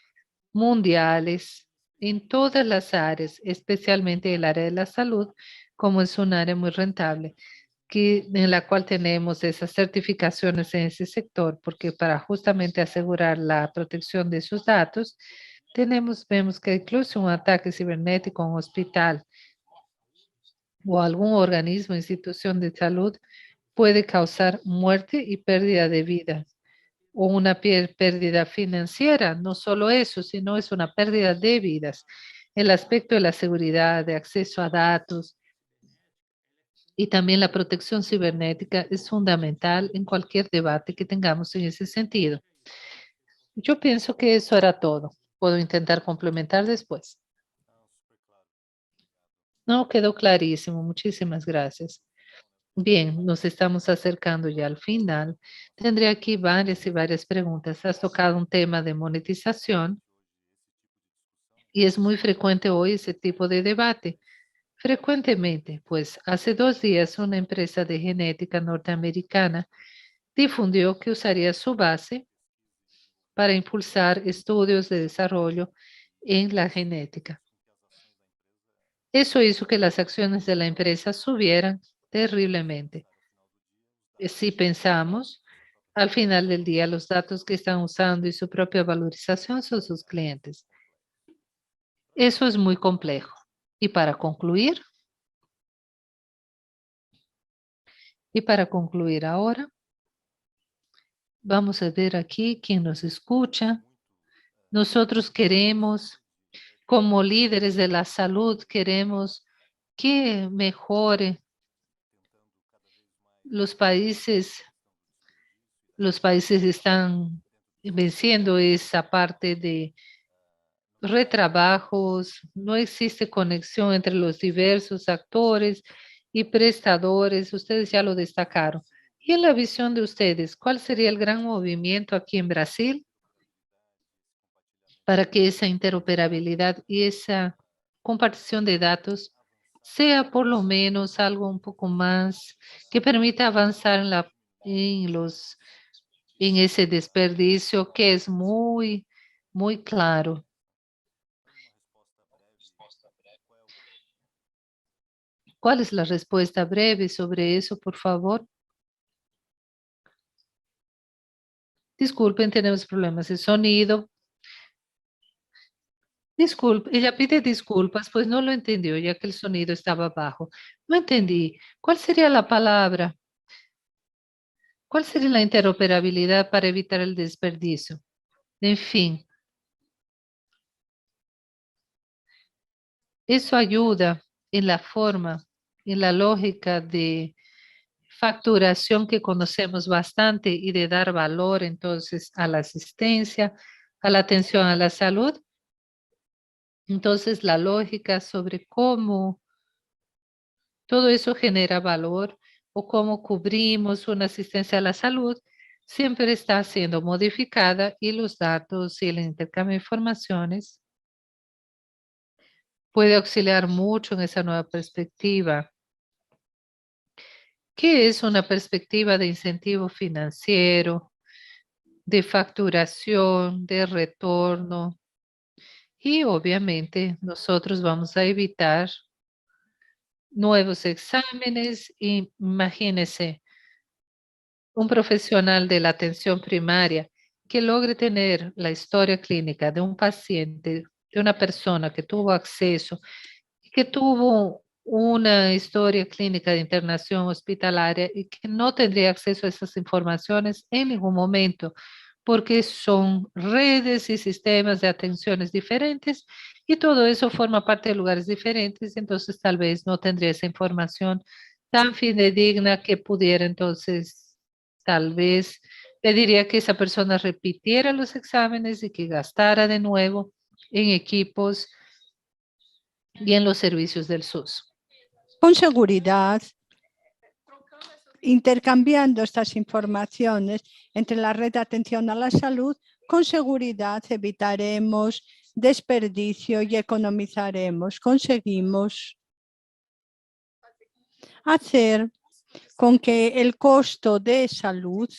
mundiales en todas las áreas, especialmente el área de la salud, como es un área muy rentable en la cual tenemos esas certificaciones en ese sector, porque para justamente asegurar la protección de sus datos, vemos que incluso un ataque cibernético a un hospital o algún organismo, institución de salud, puede causar muerte y pérdida de vida o una pérdida financiera. No solo eso, sino es una pérdida de vidas. El aspecto de la seguridad, de acceso a datos, y también la protección cibernética es fundamental en cualquier debate que tengamos en ese sentido. Yo pienso que eso era todo. Puedo intentar complementar después. No, quedó clarísimo. Muchísimas gracias. Bien, nos estamos acercando ya al final. Tendré aquí varias y varias preguntas. Has tocado un tema de monetización y es muy frecuente hoy ese tipo de debate. Frecuentemente, pues hace 2 días una empresa de genética norteamericana difundió que usaría su base para impulsar estudios de desarrollo en la genética. Eso hizo que las acciones de la empresa subieran terriblemente. Si pensamos, al final del día, los datos que están usando y su propia valorización son sus clientes. Eso es muy complejo. Y para concluir ahora, vamos a ver aquí quién nos escucha. Nosotros queremos, como líderes de la salud, queremos que mejore los países. Los países están venciendo esa parte de retrabajos, no existe conexión entre los diversos actores y prestadores, ustedes ya lo destacaron. Y en la visión de ustedes, ¿cuál sería el gran movimiento aquí en Brasil para que esa interoperabilidad y esa compartición de datos sea por lo menos algo un poco más que permita avanzar en los en ese desperdicio que es muy, muy claro? ¿Cuál es la respuesta breve sobre eso, por favor? Disculpen, tenemos problemas de sonido. Disculpe, ella pide disculpas, pues no lo entendió, ya que el sonido estaba bajo. No entendí. ¿Cuál sería la palabra? ¿Cuál sería la interoperabilidad para evitar el desperdicio? En fin, eso ayuda en la forma, en la lógica de facturación que conocemos bastante y de dar valor entonces a la asistencia, a la atención a la salud. Entonces la lógica sobre cómo todo eso genera valor o cómo cubrimos una asistencia a la salud siempre está siendo modificada y los datos y el intercambio de informaciones puede auxiliar mucho en esa nueva perspectiva. ¿Qué es una perspectiva de incentivo financiero, de facturación, de retorno? Y obviamente nosotros vamos a evitar nuevos exámenes. Imagínese un profesional de la atención primaria que logre tener la historia clínica de un paciente, de una persona que tuvo acceso, que tuvo una historia clínica de internación hospitalaria y que no tendría acceso a esas informaciones en ningún momento, porque son redes y sistemas de atenciones diferentes y todo eso forma parte de lugares diferentes, entonces tal vez no tendría esa información tan fidedigna que pudiera entonces, tal vez pediría que esa persona repitiera los exámenes y que gastara de nuevo en equipos y en los servicios del SUS. Con seguridad, intercambiando estas informaciones entre la red de atención a la salud, con seguridad evitaremos desperdicio y economizaremos. Conseguimos hacer con que el costo de salud,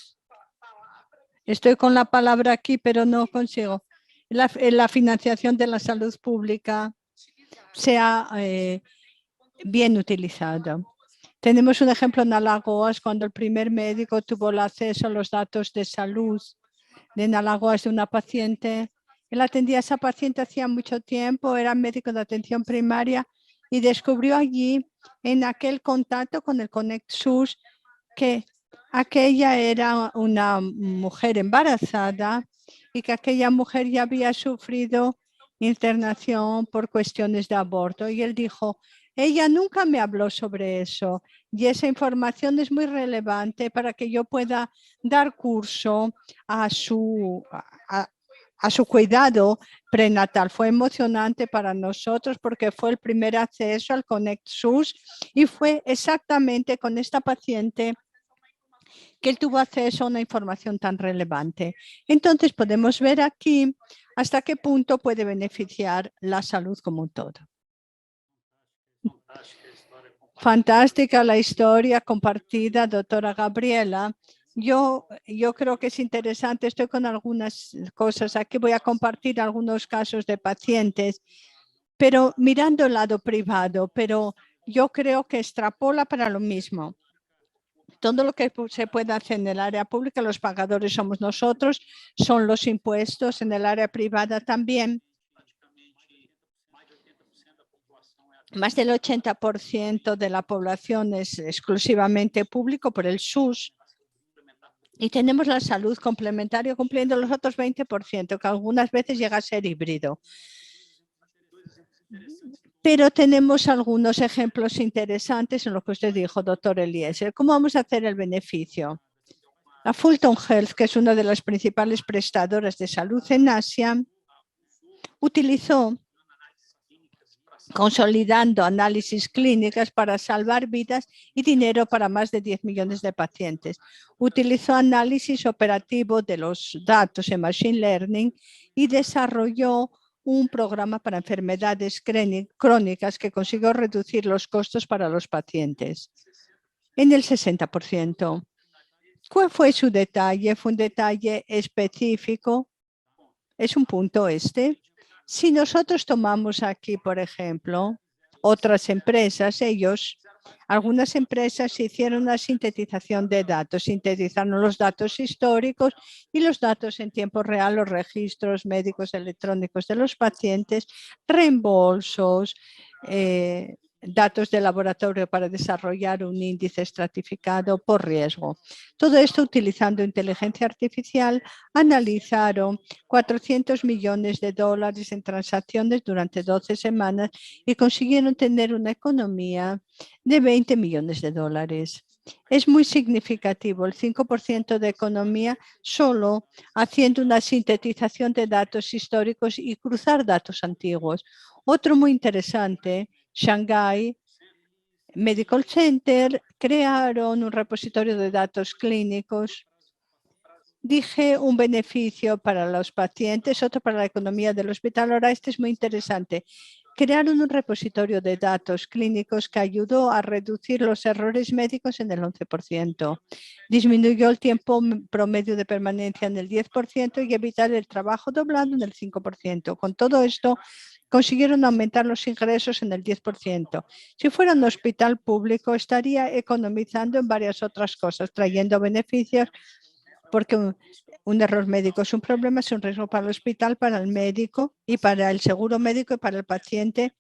estoy con la palabra aquí, pero no consigo, la financiación de la salud pública sea bien utilizada. Tenemos un ejemplo en Alagoas, cuando el primer médico tuvo el acceso a los datos de salud de Alagoas de una paciente. Él atendía a esa paciente hacía mucho tiempo, era médico de atención primaria y descubrió allí, en aquel contacto con el Connect SUS, que aquella era una mujer embarazada y que aquella mujer ya había sufrido internación por cuestiones de aborto. Y él dijo, ella nunca me habló sobre eso y esa información es muy relevante para que yo pueda dar curso a su cuidado prenatal. Fue emocionante para nosotros porque fue el primer acceso al Connect SUS y fue exactamente con esta paciente que él tuvo acceso a una información tan relevante. Entonces podemos ver aquí hasta qué punto puede beneficiar la salud como un todo. Fantástica la historia compartida, doctora Gabriela. Yo creo que es interesante, estoy con algunas cosas. Aquí voy a compartir algunos casos de pacientes, pero mirando el lado privado, pero yo creo que extrapola para lo mismo. Todo lo que se puede hacer en el área pública, los pagadores somos nosotros, son los impuestos, en el área privada también. Más del 80% de la población es exclusivamente público por el SUS. Y tenemos la salud complementaria cumpliendo los otros 20%, que algunas veces llega a ser híbrido. Pero tenemos algunos ejemplos interesantes en lo que usted dijo, doctor Eliezer. ¿Cómo vamos a hacer el beneficio? La Fulton Health, que es una de las principales prestadoras de salud en Asia, utilizó, consolidando análisis clínicas para salvar vidas y dinero para más de 10 millones de pacientes. Utilizó análisis operativo de los datos en Machine Learning y desarrolló un programa para enfermedades crónicas que consiguió reducir los costos para los pacientes en el 60%. ¿Cuál fue su detalle? Fue un detalle específico. Es un punto este. Si nosotros tomamos aquí, por ejemplo, otras empresas, algunas empresas hicieron una sintetización de datos, sintetizaron los datos históricos y los datos en tiempo real, los registros médicos electrónicos de los pacientes, reembolsos, datos de laboratorio para desarrollar un índice estratificado por riesgo. Todo esto utilizando inteligencia artificial, analizaron 400 millones de dólares en transacciones durante 12 semanas y consiguieron tener una economía de 20 millones de dólares. es muy significativo, el 5% de economía solo haciendo una sintetización de datos históricos y cruzar datos antiguos. Otro muy interesante, Shanghai Medical Center crearon un repositorio de datos clínicos. Dije un beneficio para los pacientes, otro para la economía del hospital. Ahora este es muy interesante. Crearon un repositorio de datos clínicos que ayudó a reducir los errores médicos en el 11%. Disminuyó el tiempo promedio de permanencia en el 10% y evitar el trabajo doblado en el 5%. Con todo esto, consiguieron aumentar los ingresos en el 10%. Si fuera un hospital público, estaría economizando en varias otras cosas, trayendo beneficios, porque un error médico es un problema, es un riesgo para el hospital, para el médico y para el seguro médico y para el paciente.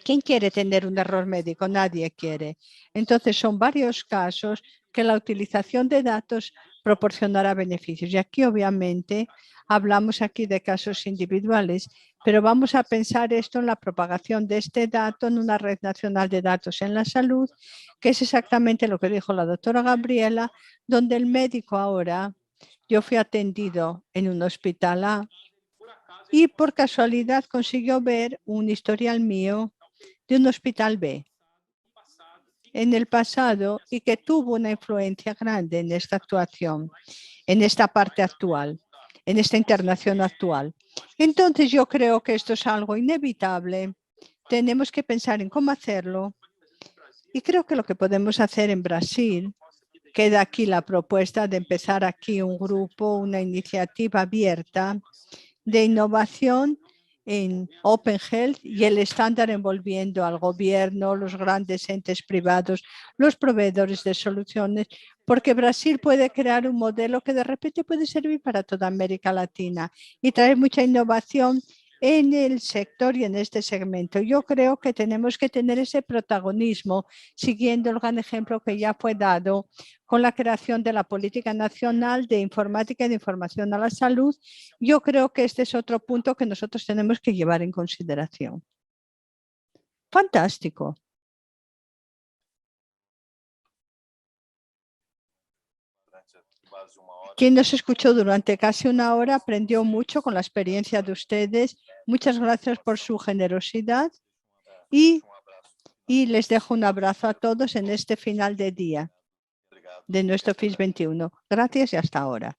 ¿Quién quiere tener un error médico? Nadie quiere. Entonces, son varios casos que la utilización de datos proporcionará beneficios. Y aquí, obviamente, hablamos aquí de casos individuales, pero vamos a pensar esto en la propagación de este dato en una red nacional de datos en la salud, que es exactamente lo que dijo la doctora Gabriela, donde el médico ahora, yo fui atendido en un hospital A y por casualidad consiguió ver un historial mío de un hospital B en el pasado y que tuvo una influencia grande en esta actuación, en esta parte actual, en esta internación actual. Entonces yo creo que esto es algo inevitable. Tenemos que pensar en cómo hacerlo. Y creo que lo que podemos hacer en Brasil, queda aquí la propuesta de empezar aquí un grupo, una iniciativa abierta de innovación en Open Health y el estándar envolviendo al gobierno, los grandes entes privados, los proveedores de soluciones, porque Brasil puede crear un modelo que de repente puede servir para toda América Latina y traer mucha innovación en el sector y en este segmento. Yo creo que tenemos que tener ese protagonismo, siguiendo el gran ejemplo que ya fue dado con la creación de la Política Nacional de Informática y de Información a la Salud. Yo creo que este es otro punto que nosotros tenemos que llevar en consideración. Fantástico. Quien nos escuchó durante casi una hora aprendió mucho con la experiencia de ustedes. Muchas gracias por su generosidad y les dejo un abrazo a todos en este final de día de nuestro FIS 21. Gracias y hasta ahora.